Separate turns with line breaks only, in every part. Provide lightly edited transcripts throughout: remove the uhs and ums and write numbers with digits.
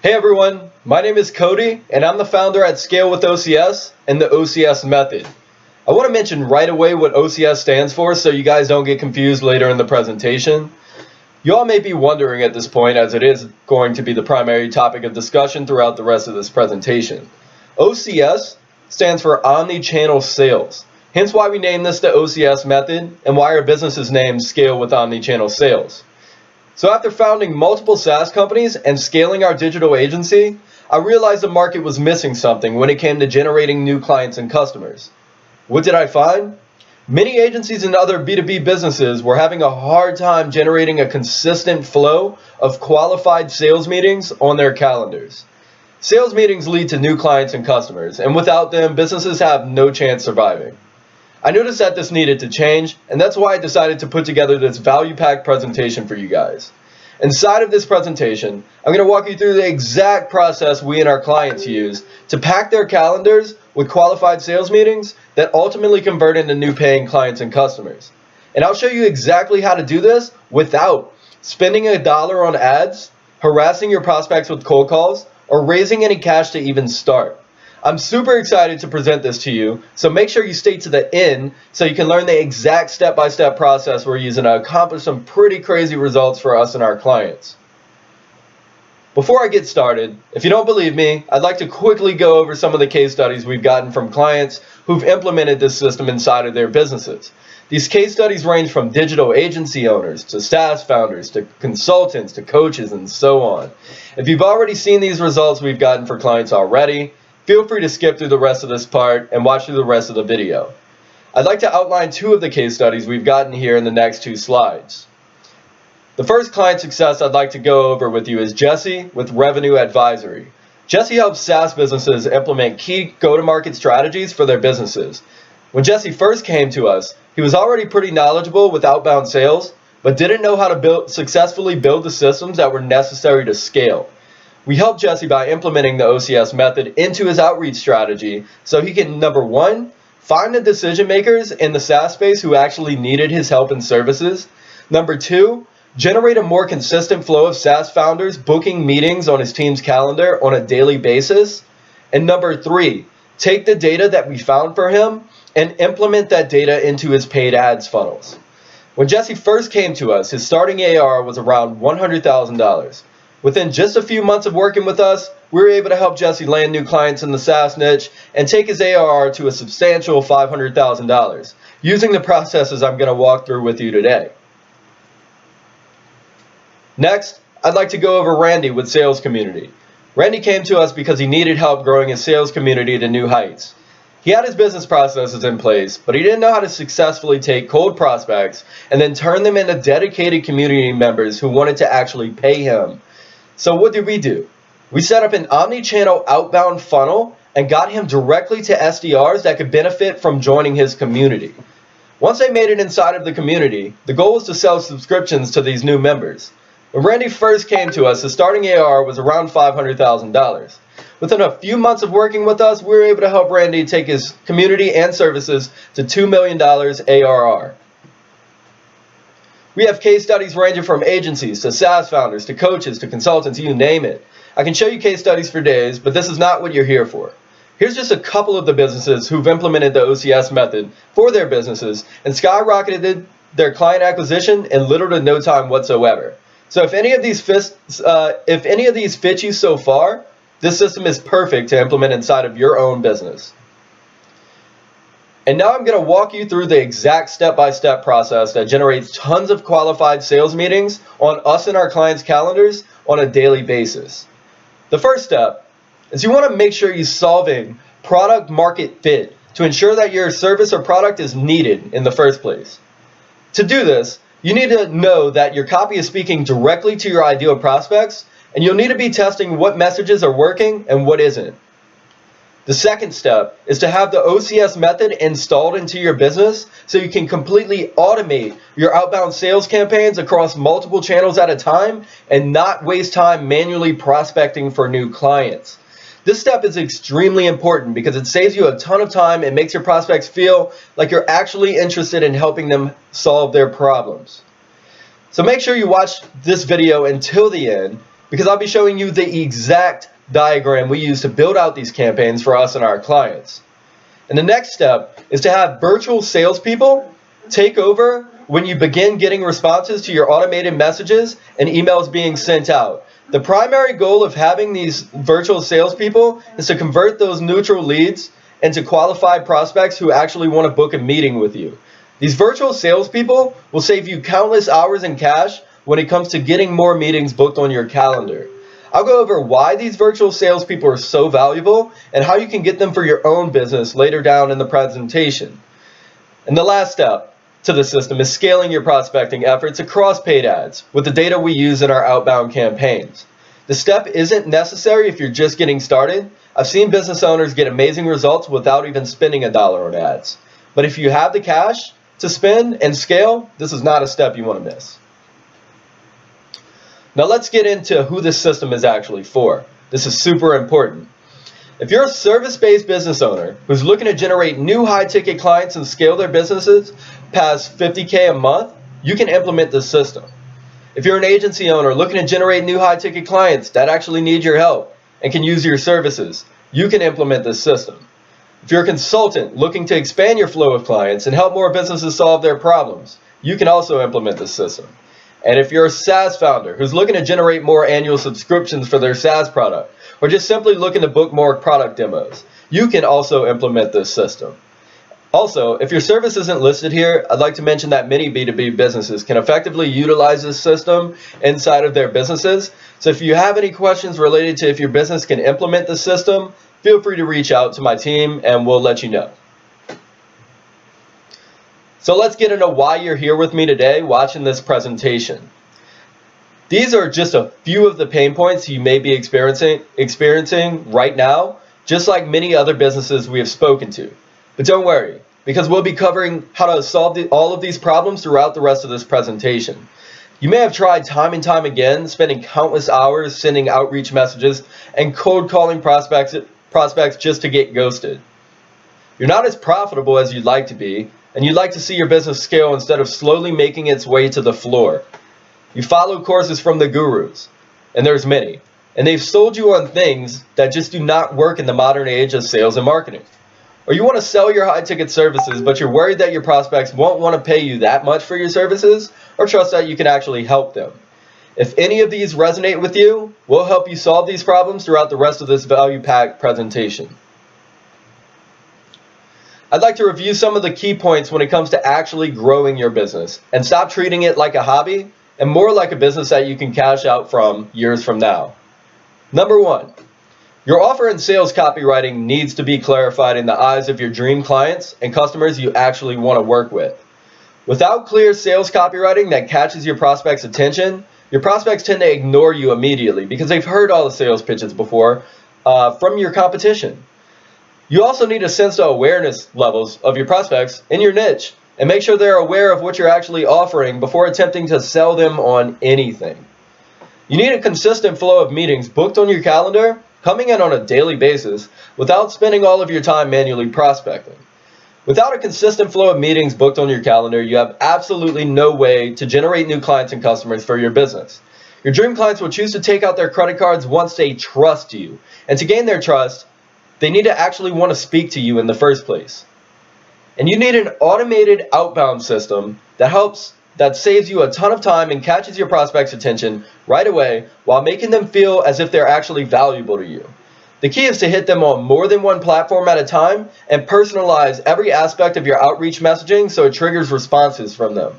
Hey everyone, my name is Cody and I'm the founder at Scale with OCS and the OCS Method. I want to mention right away what OCS stands for so you guys don't get confused later in the presentation. You all may be wondering at this point, as it is going to be the primary topic of discussion throughout the rest of this presentation. OCS stands for Omni-Channel Sales, hence why we named this the OCS Method and why our business is named Scale with Omni-Channel Sales. So after founding multiple SaaS companies and scaling our digital agency, I realized the market was missing something when it came to generating new clients and customers. What did I find? Many agencies and other B2B businesses were having a hard time generating a consistent flow of qualified sales meetings on their calendars. Sales meetings lead to new clients and customers, and without them, businesses have no chance surviving. I noticed that this needed to change, and that's why I decided to put together this value-packed presentation for you guys. Inside of this presentation, I'm going to walk you through the exact process we and our clients use to pack their calendars with qualified sales meetings that ultimately convert into new paying clients and customers. And I'll show you exactly how to do this without spending $1 on ads, harassing your prospects with cold calls, or raising any cash to even start. I'm super excited to present this to you, so make sure you stay to the end so you can learn the exact step-by-step process we're using to accomplish some pretty crazy results for us and our clients. Before I get started, if you don't believe me, I'd like to quickly go over some of the case studies we've gotten from clients who've implemented this system inside of their businesses. These case studies range from digital agency owners to SaaS founders to consultants to coaches and so on. If you've already seen these results we've gotten for clients already, feel free to skip through the rest of this part and watch through the rest of the video. I'd like to outline two of the case studies we've gotten here in the next two slides. The first client success I'd like to go over with you is Jesse with Revenue Advisory. Jesse helps SaaS businesses implement key go-to-market strategies for their businesses. When Jesse first came to us, he was already pretty knowledgeable with outbound sales, but didn't know how to successfully build the systems that were necessary to scale. We helped Jesse by implementing the OCS method into his outreach strategy so he can, number one, find the decision makers in the SaaS space who actually needed his help and services. Number two, generate a more consistent flow of SaaS founders booking meetings on his team's calendar on a daily basis. And number three, take the data that we found for him and implement that data into his paid ads funnels. When Jesse first came to us, his starting ARR was around $100,000. Within just a few months of working with us, we were able to help Jesse land new clients in the SaaS niche and take his ARR to a substantial $500,000 using the processes I'm going to walk through with you today. Next, I'd like to go over Randy with Sales Community. Randy came to us because he needed help growing his sales community to new heights. He had his business processes in place, but he didn't know how to successfully take cold prospects and then turn them into dedicated community members who wanted to actually pay him. So what did we do? We set up an omni-channel outbound funnel and got him directly to SDRs that could benefit from joining his community. Once they made it inside of the community, the goal was to sell subscriptions to these new members. When Randy first came to us, his starting ARR was around $500,000. Within a few months of working with us, we were able to help Randy take his community and services to $2 million ARR. We have case studies ranging from agencies to SaaS founders to coaches to consultants, you name it. I can show you case studies for days, but this is not what you're here for. Here's just a couple of the businesses who've implemented the OCS method for their businesses and skyrocketed their client acquisition in little to no time whatsoever. So if any of these fit you so far, this system is perfect to implement inside of your own business. And now I'm going to walk you through the exact step-by-step process that generates tons of qualified sales meetings on us and our clients' calendars on a daily basis. The first step is you want to make sure you're solving product market fit to ensure that your service or product is needed in the first place. To do this, you need to know that your copy is speaking directly to your ideal prospects, and you'll need to be testing what messages are working and what isn't. The second step is to have the OCS method installed into your business so you can completely automate your outbound sales campaigns across multiple channels at a time and not waste time manually prospecting for new clients. This step is extremely important because it saves you a ton of time and makes your prospects feel like you're actually interested in helping them solve their problems. So make sure you watch this video until the end because I'll be showing you the exact diagram we use to build out these campaigns for us and our clients. And the next step is to have virtual salespeople take over when you begin getting responses to your automated messages and emails being sent out. The primary goal of having these virtual salespeople is to convert those neutral leads into qualified prospects who actually want to book a meeting with you. These virtual salespeople will save you countless hours in cash when it comes to getting more meetings booked on your calendar. I'll go over why these virtual salespeople are so valuable and how you can get them for your own business later down in the presentation. And the last step to the system is scaling your prospecting efforts across paid ads with the data we use in our outbound campaigns. The step isn't necessary if you're just getting started. I've seen business owners get amazing results without even spending $1 on ads. But if you have the cash to spend and scale, this is not a step you want to miss. Now let's get into who this system is actually for. This is super important. If you're a service-based business owner who's looking to generate new high-ticket clients and scale their businesses past $50K a month, you can implement this system. If you're an agency owner looking to generate new high-ticket clients that actually need your help and can use your services, you can implement this system. If you're a consultant looking to expand your flow of clients and help more businesses solve their problems, you can also implement this system. And if you're a SaaS founder who's looking to generate more annual subscriptions for their SaaS product, or just simply looking to book more product demos, you can also implement this system. Also, if your service isn't listed here, I'd like to mention that many B2B businesses can effectively utilize this system inside of their businesses. So if you have any questions related to if your business can implement the system, feel free to reach out to my team and we'll let you know. So let's get into why you're here with me today watching this presentation. These are just a few of the pain points you may be experiencing right now, just like many other businesses we have spoken to. But don't worry, because we'll be covering how to solve all of these problems throughout the rest of this presentation. You may have tried time and time again, spending countless hours sending outreach messages and cold calling prospects just to get ghosted. You're not as profitable as you'd like to be, and you'd like to see your business scale instead of slowly making its way to the floor. You follow courses from the gurus, and there's many, and they've sold you on things that just do not work in the modern age of sales and marketing. Or you want to sell your high-ticket services, but you're worried that your prospects won't want to pay you that much for your services, or trust that you can actually help them. If any of these resonate with you, we'll help you solve these problems throughout the rest of this value-packed presentation. I'd like to review some of the key points when it comes to actually growing your business, and stop treating it like a hobby, and more like a business that you can cash out from years from now. Number 1. Your offer and sales copywriting needs to be clarified in the eyes of your dream clients and customers you actually want to work with. Without clear sales copywriting that catches your prospects' attention, your prospects tend to ignore you immediately because they've heard all the sales pitches before from your competition. You also need to sense the awareness levels of your prospects in your niche and make sure they're aware of what you're actually offering before attempting to sell them on anything. You need a consistent flow of meetings booked on your calendar, coming in on a daily basis, without spending all of your time manually prospecting. Without a consistent flow of meetings booked on your calendar, you have absolutely no way to generate new clients and customers for your business. Your dream clients will choose to take out their credit cards once they trust you. And to gain their trust, they need to actually want to speak to you in the first place. And you need an automated outbound system that saves you a ton of time and catches your prospects' attention right away while making them feel as if they're actually valuable to you. The key is to hit them on more than one platform at a time and personalize every aspect of your outreach messaging so it triggers responses from them.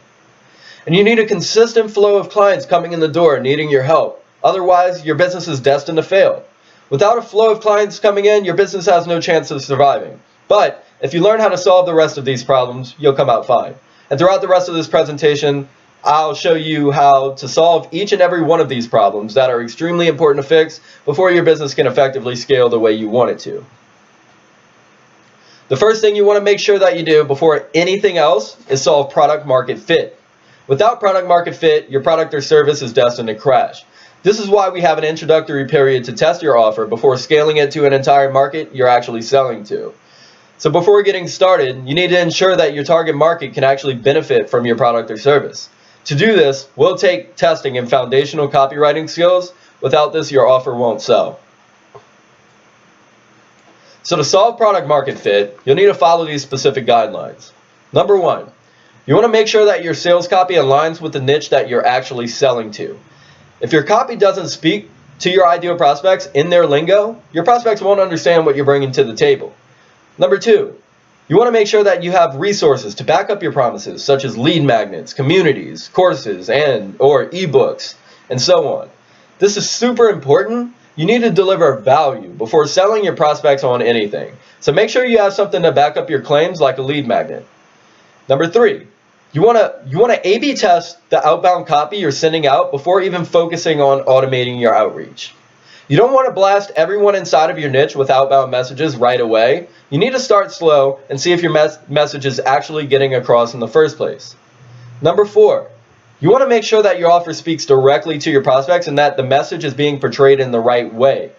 And you need a consistent flow of clients coming in the door needing your help. Otherwise, your business is destined to fail. Without a flow of clients coming in, your business has no chance of surviving. But if you learn how to solve the rest of these problems, you'll come out fine. And throughout the rest of this presentation, I'll show you how to solve each and every one of these problems that are extremely important to fix before your business can effectively scale the way you want it to. The first thing you want to make sure that you do before anything else is solve product market fit. Without product market fit, your product or service is destined to crash. This is why we have an introductory period to test your offer before scaling it to an entire market you're actually selling to. So before getting started, you need to ensure that your target market can actually benefit from your product or service. To do this, we'll take testing and foundational copywriting skills Without this, your offer won't sell. So to solve product market fit, you'll need to follow these specific guidelines. Number 1, you want to make sure that your sales copy aligns with the niche that you're actually selling to. If your copy doesn't speak to your ideal prospects in their lingo, your prospects won't understand what you're bringing to the table. Number 2, you want to make sure that you have resources to back up your promises, such as lead magnets, communities, courses, or ebooks, and so on. This is super important. You need to deliver value before selling your prospects on anything. So make sure you have something to back up your claims, like a lead magnet. Number 3, you want to A/B test the outbound copy you're sending out before even focusing on automating your outreach. You don't want to blast everyone inside of your niche with outbound messages right away. You need to start slow and see if your message is actually getting across in the first place. Number 4, you want to make sure that your offer speaks directly to your prospects and that the message is being portrayed in the right way.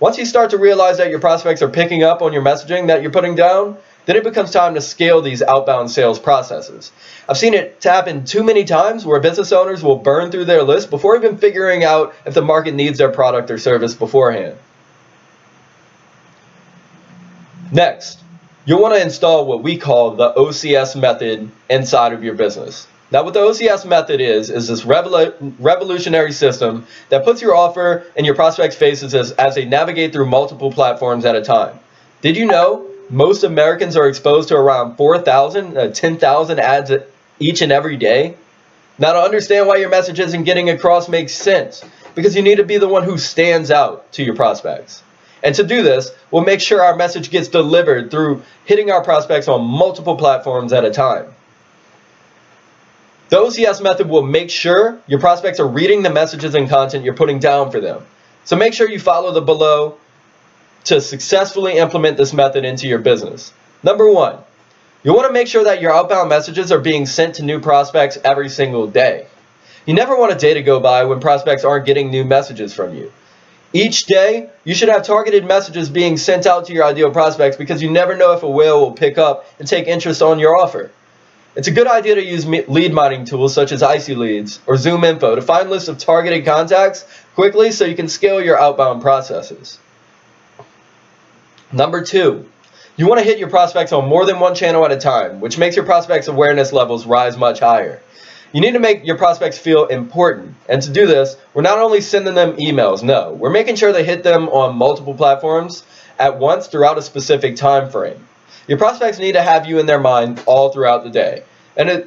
Once you start to realize that your prospects are picking up on your messaging that you're putting down, then it becomes time to scale these outbound sales processes. I've seen it happen too many times where business owners will burn through their list before even figuring out if the market needs their product or service beforehand. Next, you'll want to install what we call the OCS method inside of your business. Now, what the OCS method is this revolutionary system that puts your offer in your prospects' faces as they navigate through multiple platforms at a time. Did you know most Americans are exposed to around 4,000, 10,000 ads each and every day? Now, to understand why your message isn't getting across makes sense, because you need to be the one who stands out to your prospects. And to do this, we'll make sure our message gets delivered through hitting our prospects on multiple platforms at a time. The OCS method will make sure your prospects are reading the messages and content you're putting down for them. So make sure you follow the below to successfully implement this method into your business. Number 1, you want to make sure that your outbound messages are being sent to new prospects every single day. You never want a day to go by when prospects aren't getting new messages from you. Each day, you should have targeted messages being sent out to your ideal prospects, because you never know if a whale will pick up and take interest on your offer. It's a good idea to use lead mining tools such as Icy Leads or Zoom Info to find lists of targeted contacts quickly so you can scale your outbound processes. Number 2, you want to hit your prospects on more than one channel at a time, which makes your prospects' awareness levels rise much higher. You need to make your prospects feel important, and to do this, we're not only sending them emails, no, we're making sure they hit them on multiple platforms at once throughout a specific time frame. Your prospects need to have you in their mind all throughout the day. And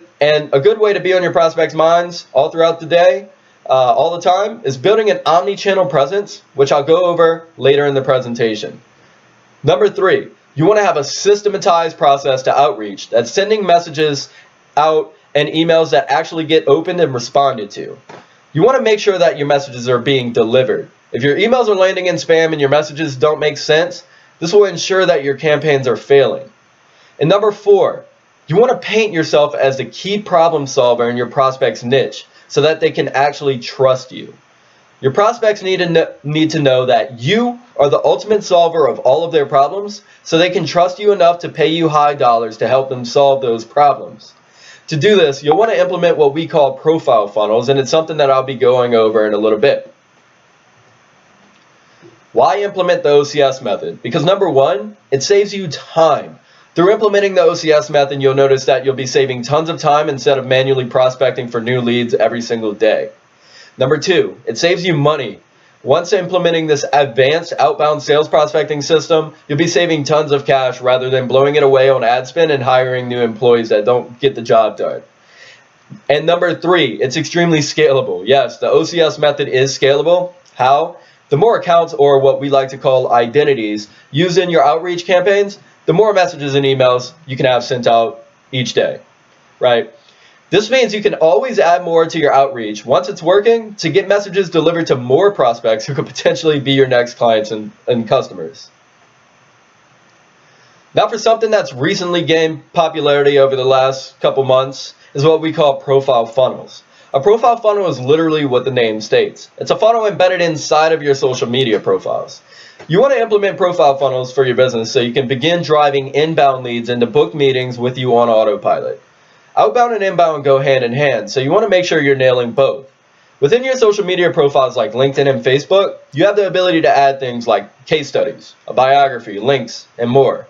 a good way to be on your prospects' minds all throughout the day, all the time, is building an omni-channel presence, which I'll go over later in the presentation. Number 3, you want to have a systematized process to outreach that's sending messages out and emails that actually get opened and responded to. You want to make sure that your messages are being delivered. If your emails are landing in spam and your messages don't make sense, this will ensure that your campaigns are failing. And number 4, you want to paint yourself as the key problem solver in your prospect's niche so that they can actually trust you. Your prospects need to know that you are the ultimate solver of all of their problems, so they can trust you enough to pay you high dollars to help them solve those problems. To do this, you'll want to implement what we call profile funnels, and it's something that I'll be going over in a little bit. Why implement the OCS method? Because number 1, it saves you time. Through implementing the OCS method, you'll notice that you'll be saving tons of time instead of manually prospecting for new leads every single day. Number 2, it saves you money. Once implementing this advanced outbound sales prospecting system, you'll be saving tons of cash rather than blowing it away on ad spend and hiring new employees that don't get the job done. And number 3, it's extremely scalable. Yes, the OCS method is scalable. How? The more accounts, or what we like to call identities, used in your outreach campaigns, the more messages and emails you can have sent out each day, right? This means you can always add more to your outreach once it's working to get messages delivered to more prospects who could potentially be your next clients and customers. Now, for something that's recently gained popularity over the last couple months is what we call profile funnels. A profile funnel is literally what the name states. It's a funnel embedded inside of your social media profiles. You want to implement profile funnels for your business so you can begin driving inbound leads into booked meetings with you on autopilot. Outbound and inbound go hand in hand, so you want to make sure you're nailing both. Within your social media profiles like LinkedIn and Facebook, you have the ability to add things like case studies, a biography, links, and more.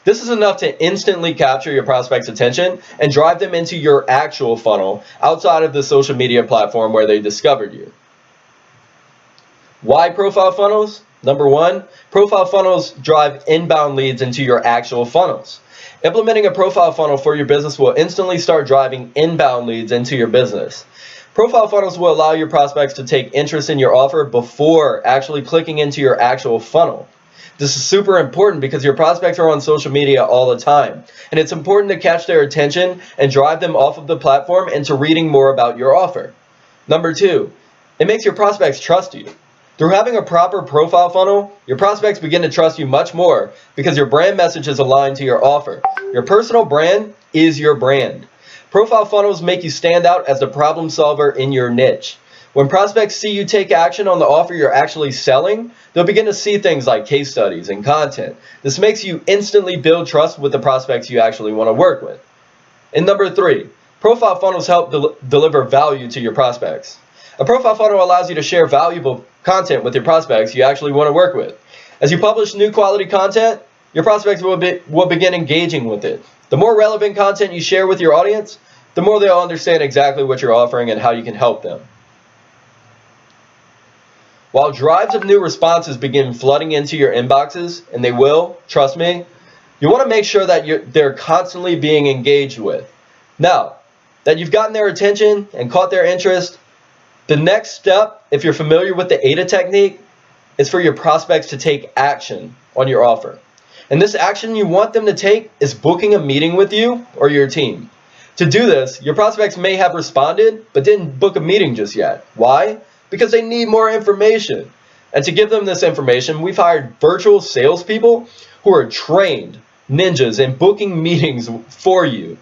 This is enough to instantly capture your prospect's attention and drive them into your actual funnel outside of the social media platform where they discovered you. Why profile funnels? Number one, profile funnels drive inbound leads into your actual funnels. Implementing a profile funnel for your business will instantly start driving inbound leads into your business. Profile funnels will allow your prospects to take interest in your offer before actually clicking into your actual funnel. This is super important because your prospects are on social media all the time, and it's important to catch their attention and drive them off of the platform into reading more about your offer. Number two, it makes your prospects trust you. Through having a proper profile funnel, your prospects begin to trust you much more because your brand message is aligned to your offer. Your personal brand is your brand. Profile funnels make you stand out as the problem solver in your niche. When prospects see you take action on the offer you're actually selling, they'll begin to see things like case studies and content. This makes you instantly build trust with the prospects you actually want to work with. And number three, profile funnels help deliver value to your prospects. A profile funnel allows you to share valuable content with your prospects you actually want to work with. As you publish new quality content, your prospects will begin engaging with it. The more relevant content you share with your audience, the more they'll understand exactly what you're offering and how you can help them. While drives of new responses begin flooding into your inboxes, and they will, trust me, you want to make sure that they're constantly being engaged with. Now, that you've gotten their attention and caught their interest, the next step, if you're familiar with the AIDA technique, is for your prospects to take action on your offer. And this action you want them to take is booking a meeting with you or your team. To do this, your prospects may have responded, but didn't book a meeting just yet. Why? Because they need more information. And to give them this information, we've hired virtual salespeople who are trained ninjas in booking meetings for you.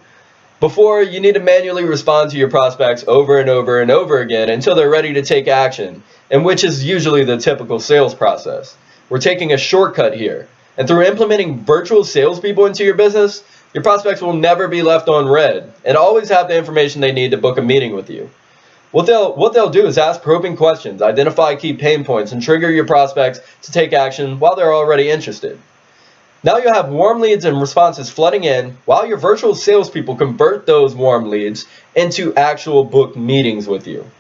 Before, you need to manually respond to your prospects over and over and over again until they're ready to take action, and which is usually the typical sales process. We're taking a shortcut here. And through implementing virtual salespeople into your business, your prospects will never be left on red and always have the information they need to book a meeting with you. What they'll do is ask probing questions, identify key pain points, and trigger your prospects to take action while they're already interested. Now you have warm leads and responses flooding in while your virtual salespeople convert those warm leads into actual booked meetings with you.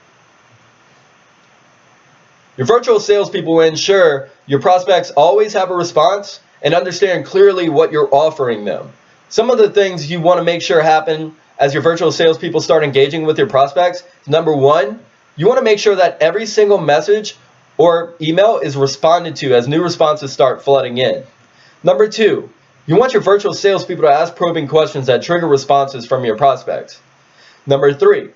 Your virtual salespeople will ensure your prospects always have a response and understand clearly what you're offering them. Some of the things you want to make sure happen as your virtual salespeople start engaging with your prospects, number one, you want to make sure that every single message or email is responded to as new responses start flooding in. Number two, you want your virtual salespeople to ask probing questions that trigger responses from your prospects. Number three,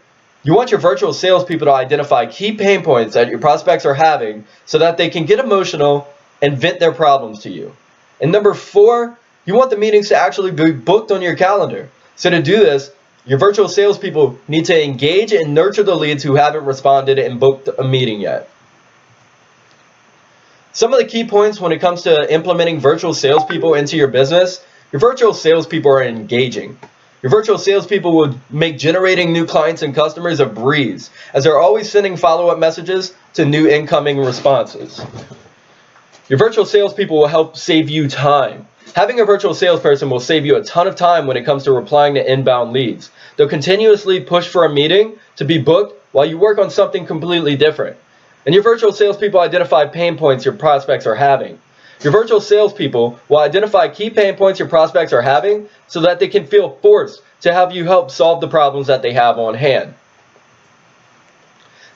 you want your virtual salespeople to identify key pain points that your prospects are having so that they can get emotional and vent their problems to you. And number four, you want the meetings to actually be booked on your calendar. So to do this, your virtual salespeople need to engage and nurture the leads who haven't responded and booked a meeting yet. Some of the key points when it comes to implementing virtual salespeople into your business, your virtual salespeople are engaging. Your virtual salespeople will make generating new clients and customers a breeze, as they're always sending follow-up messages to new incoming responses. Your virtual salespeople will help save you time. Having a virtual salesperson will save you a ton of time when it comes to replying to inbound leads. They'll continuously push for a meeting to be booked while you work on something completely different. And your virtual salespeople identify pain points your prospects are having. Your virtual salespeople will identify key pain points your prospects are having so that they can feel forced to have you help solve the problems that they have on hand.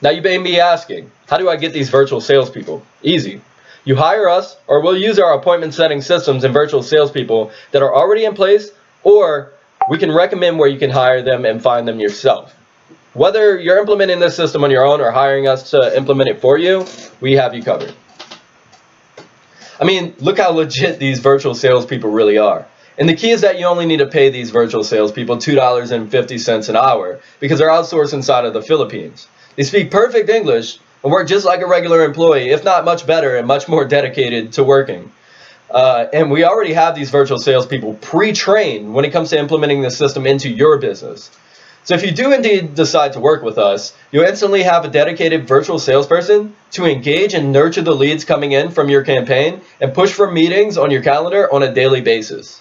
Now you may be asking, how do I get these virtual salespeople? Easy. You hire us, or we'll use our appointment setting systems and virtual salespeople that are already in place, or we can recommend where you can hire them and find them yourself. Whether you're implementing this system on your own or hiring us to implement it for you, we have you covered. I mean, look how legit these virtual salespeople really are. And the key is that you only need to pay these virtual salespeople $2.50 an hour because they're outsourced inside of the Philippines. They speak perfect English and work just like a regular employee, if not much better and much more dedicated to working. And we already have these virtual salespeople pre-trained when it comes to implementing the system into your business. So if you do indeed decide to work with us, you'll instantly have a dedicated virtual salesperson to engage and nurture the leads coming in from your campaign and push for meetings on your calendar on a daily basis.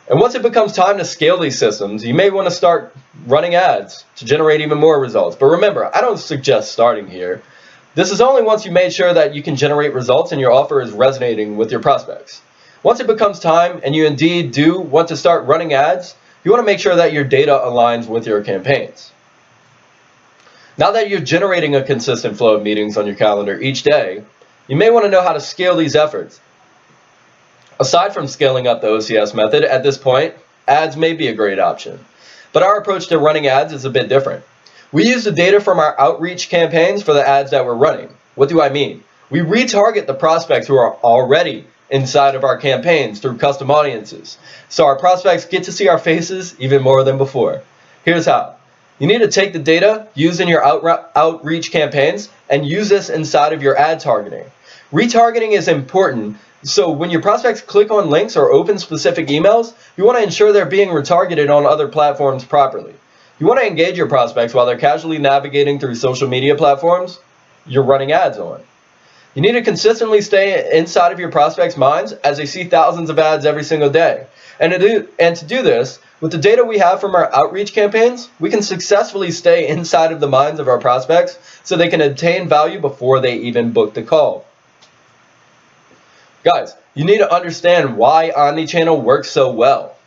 And once it becomes time to scale these systems, you may want to start running ads to generate even more results. But remember, I don't suggest starting here. This is only once you've made sure that you can generate results and your offer is resonating with your prospects. Once it becomes time and you indeed do want to start running ads, you want to make sure that your data aligns with your campaigns. Now that you're generating a consistent flow of meetings on your calendar each day, you may want to know how to scale these efforts. Aside from scaling up the OCS method, at this point, ads may be a great option. But our approach to running ads is a bit different. We use the data from our outreach campaigns for the ads that we're running. What do I mean? We retarget the prospects who are already inside of our campaigns through custom audiences, so our prospects get to see our faces even more than before. Here's how. You need to take the data used in your outreach campaigns and use this inside of your ad targeting. Retargeting is important, so when your prospects click on links or open specific emails, you want to ensure they're being retargeted on other platforms properly. You want to engage your prospects while they're casually navigating through social media platforms you're running ads on. You need to consistently stay inside of your prospects' minds as they see thousands of ads every single day. And to do this, with the data we have from our outreach campaigns, we can successfully stay inside of the minds of our prospects so they can obtain value before they even book the call. Guys, you need to understand why Omnichannel works so well.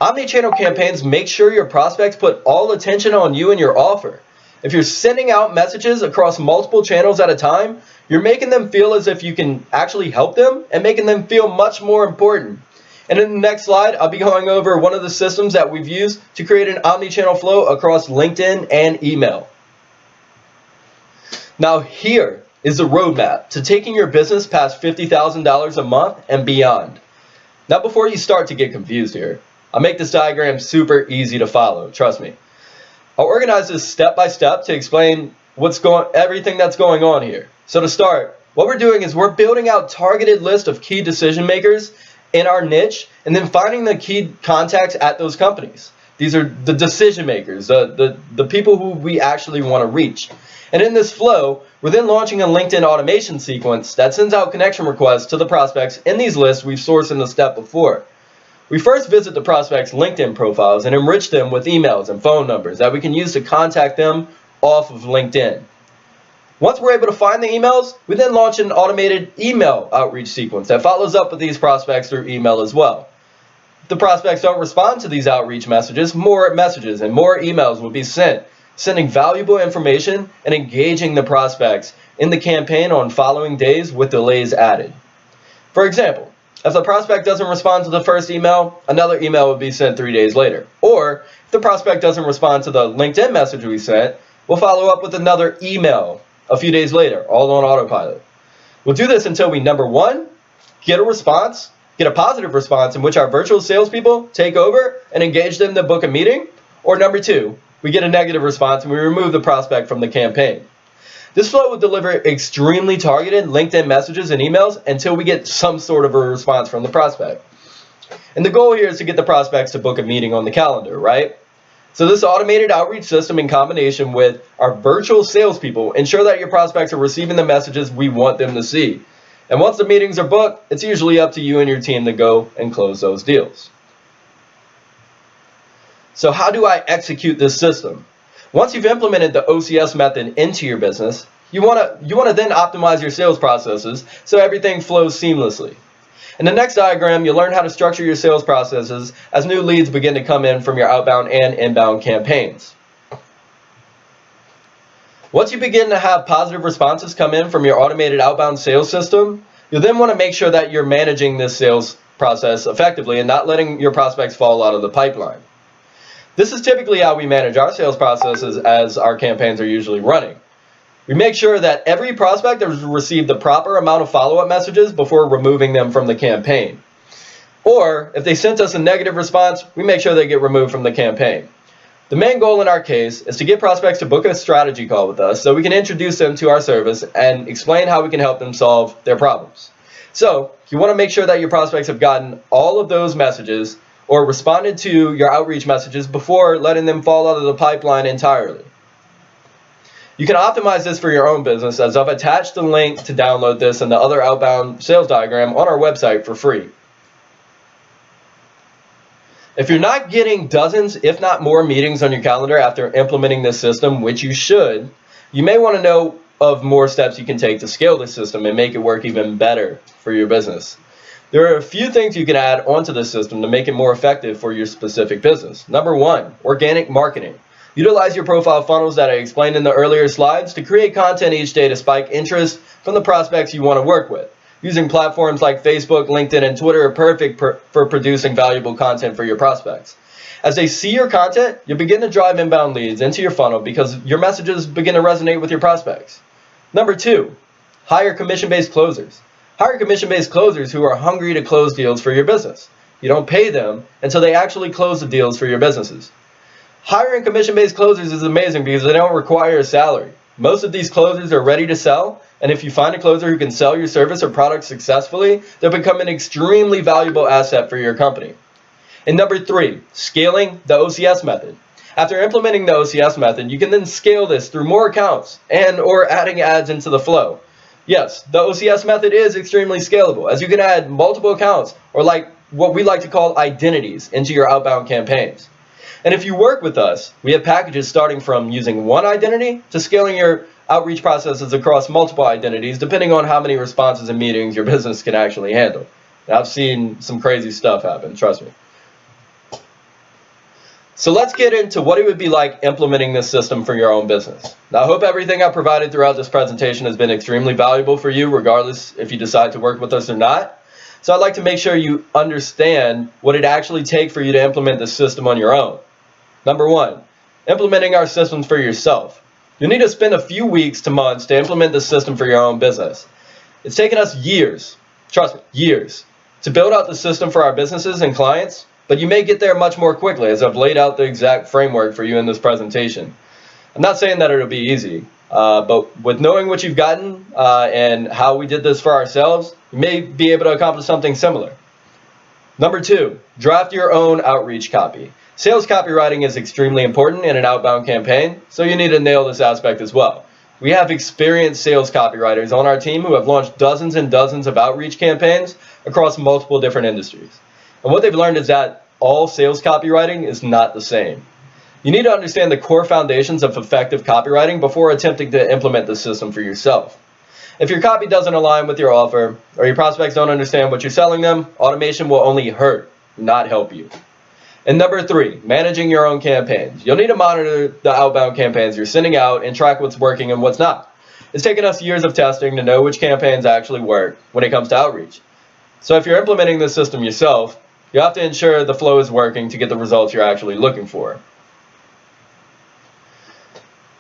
Omnichannel campaigns make sure your prospects put all attention on you and your offer. If you're sending out messages across multiple channels at a time, you're making them feel as if you can actually help them and making them feel much more important. And in the next slide, I'll be going over one of the systems that we've used to create an omnichannel flow across LinkedIn and email. Now here is the roadmap to taking your business past $50,000 a month and beyond. Now before you start to get confused here, I'll make this diagram super easy to follow, trust me. I'll organize this step by step to explain everything that's going on here. So to start, what we're doing is we're building out targeted list of key decision makers in our niche and then finding the key contacts at those companies. These are the decision makers, the people who we actually want to reach. And in this flow, we're then launching a LinkedIn automation sequence that sends out connection requests to the prospects in these lists we've sourced in the step before. We first visit the prospects' LinkedIn profiles and enrich them with emails and phone numbers that we can use to contact them off of LinkedIn. Once we're able to find the emails, we then launch an automated email outreach sequence that follows up with these prospects through email as well. If the prospects don't respond to these outreach messages, more messages and more emails will be sent, sending valuable information and engaging the prospects in the campaign on following days with delays added. For example, if the prospect doesn't respond to the first email, another email will be sent 3 days later. Or if the prospect doesn't respond to the LinkedIn message we sent, we'll follow up with another email a few days later, all on autopilot. We'll do this until we, number one, get a positive response in which our virtual salespeople take over and engage them to book a meeting, or number two, we get a negative response and we remove the prospect from the campaign. This flow will deliver extremely targeted LinkedIn messages and emails until we get some sort of a response from the prospect. And the goal here is to get the prospects to book a meeting on the calendar, right? So this automated outreach system in combination with our virtual salespeople ensure that your prospects are receiving the messages we want them to see. And once the meetings are booked, it's usually up to you and your team to go and close those deals. So how do I execute this system? Once you've implemented the OCS method into your business, you want to then optimize your sales processes so everything flows seamlessly. In the next diagram, you'll learn how to structure your sales processes as new leads begin to come in from your outbound and inbound campaigns. Once you begin to have positive responses come in from your automated outbound sales system, you'll then want to make sure that you're managing this sales process effectively and not letting your prospects fall out of the pipeline. This is typically how we manage our sales processes as our campaigns are usually running. We make sure that every prospect has received the proper amount of follow-up messages before removing them from the campaign. Or, if they sent us a negative response, we make sure they get removed from the campaign. The main goal in our case is to get prospects to book a strategy call with us so we can introduce them to our service and explain how we can help them solve their problems. So, you want to make sure that your prospects have gotten all of those messages or responded to your outreach messages before letting them fall out of the pipeline entirely. You can optimize this for your own business, as I've attached the link to download this and the other outbound sales diagram on our website for free. If you're not getting dozens, if not more, meetings on your calendar after implementing this system, which you should, you may want to know of more steps you can take to scale this system and make it work even better for your business. There are a few things you can add onto the system to make it more effective for your specific business. Number one, organic marketing. Utilize your profile funnels that I explained in the earlier slides to create content each day to spike interest from the prospects you want to work with. Using platforms like Facebook, LinkedIn, and Twitter are perfect for producing valuable content for your prospects. As they see your content, you'll begin to drive inbound leads into your funnel because your messages begin to resonate with your prospects. Number two, hire commission-based closers. Hire commission-based closers who are hungry to close deals for your business. You don't pay them until they actually close the deals for your businesses. Hiring commission-based closers is amazing because they don't require a salary. Most of these closers are ready to sell, and if you find a closer who can sell your service or product successfully, they'll become an extremely valuable asset for your company. And number three, scaling the OCS method. After implementing the OCS method, you can then scale this through more accounts and or adding ads into the flow. Yes, the OCS method is extremely scalable, as you can add multiple accounts, or like what we like to call identities, into your outbound campaigns. And if you work with us, we have packages starting from using one identity to scaling your outreach processes across multiple identities, depending on how many responses and meetings your business can actually handle. And I've seen some crazy stuff happen, trust me. So let's get into what it would be like implementing this system for your own business. Now, I hope everything I provided throughout this presentation has been extremely valuable for you, regardless if you decide to work with us or not. So I'd like to make sure you understand what it actually takes for you to implement this system on your own. Number one, implementing our systems for yourself. You'll need to spend a few weeks to months to implement the system for your own business. It's taken us years, trust me, years, to build out the system for our businesses and clients, but you may get there much more quickly, as I've laid out the exact framework for you in this presentation. I'm not saying that it'll be easy, but with knowing what you've gotten and how we did this for ourselves, you may be able to accomplish something similar. Number two, draft your own outreach copy. Sales copywriting is extremely important in an outbound campaign, so you need to nail this aspect as well. We have experienced sales copywriters on our team who have launched dozens and dozens of outreach campaigns across multiple different industries. And what they've learned is that all sales copywriting is not the same. You need to understand the core foundations of effective copywriting before attempting to implement the system for yourself. If your copy doesn't align with your offer, or your prospects don't understand what you're selling them, automation will only hurt, not help you. And number three, managing your own campaigns. You'll need to monitor the outbound campaigns you're sending out and track what's working and what's not. It's taken us years of testing to know which campaigns actually work when it comes to outreach. So if you're implementing this system yourself, you have to ensure the flow is working to get the results you're actually looking for.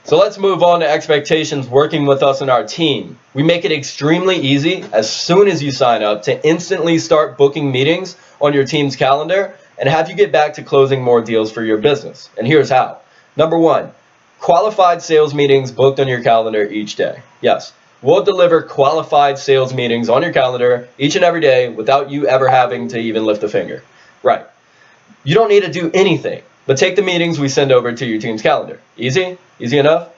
So let's move on to expectations working with us and our team. We make it extremely easy as soon as you sign up to instantly start booking meetings on your team's calendar and have you get back to closing more deals for your business. And here's how. Number one, qualified sales meetings booked on your calendar each day. Yes, we'll deliver qualified sales meetings on your calendar each and every day without you ever having to even lift a finger. Right. You don't need to do anything but take the meetings we send over to your team's calendar. Easy? Easy enough?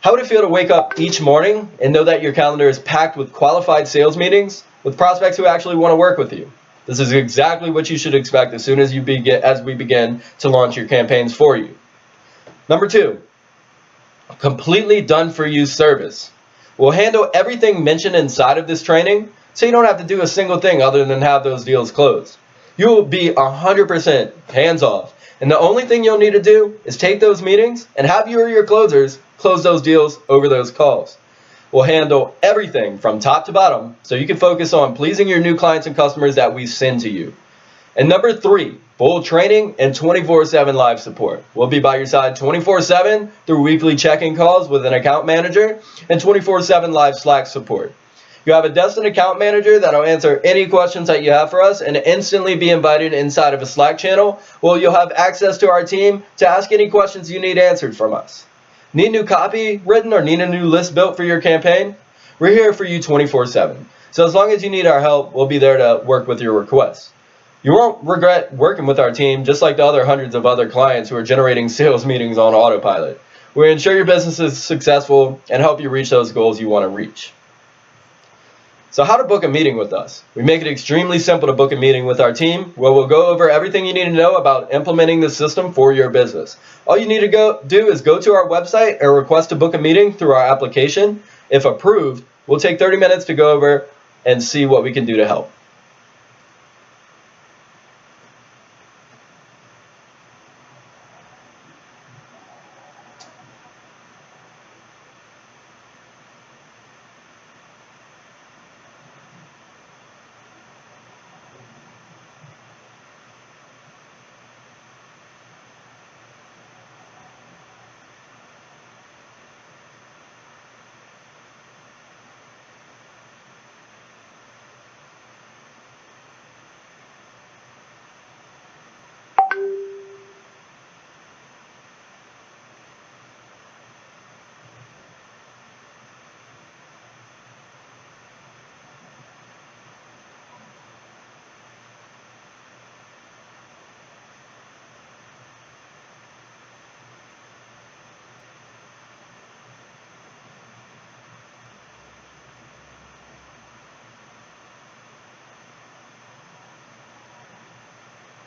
How would it feel to wake up each morning and know that your calendar is packed with qualified sales meetings with prospects who actually want to work with you? This is exactly what you should expect as soon as we begin to launch your campaigns for you. Number two, completely done for you service. We'll handle everything mentioned inside of this training, so you don't have to do a single thing other than have those deals closed. You will be 100% hands off, and the only thing you'll need to do is take those meetings and have you or your closers close those deals over those calls. We'll handle everything from top to bottom so you can focus on pleasing your new clients and customers that we send to you. And number three, full training and 24/7 live support. We'll be by your side 24/7 through weekly check-in calls with an account manager and 24/7 live Slack support. You have a destined account manager that'll answer any questions that you have for us and instantly be invited inside of a Slack channel where you'll have access to our team to ask any questions you need answered from us. Need new copy written or need a new list built for your campaign? We're here for you 24/7. So as long as you need our help, we'll be there to work with your requests. You won't regret working with our team, just like the other hundreds of other clients who are generating sales meetings on autopilot. We ensure your business is successful and help you reach those goals you want to reach. So how to book a meeting with us? We make it extremely simple to book a meeting with our team, where we'll go over everything you need to know about implementing the system for your business. All you need to do is go to our website and request to book a meeting through our application. If approved, we'll take 30 minutes to go over and see what we can do to help.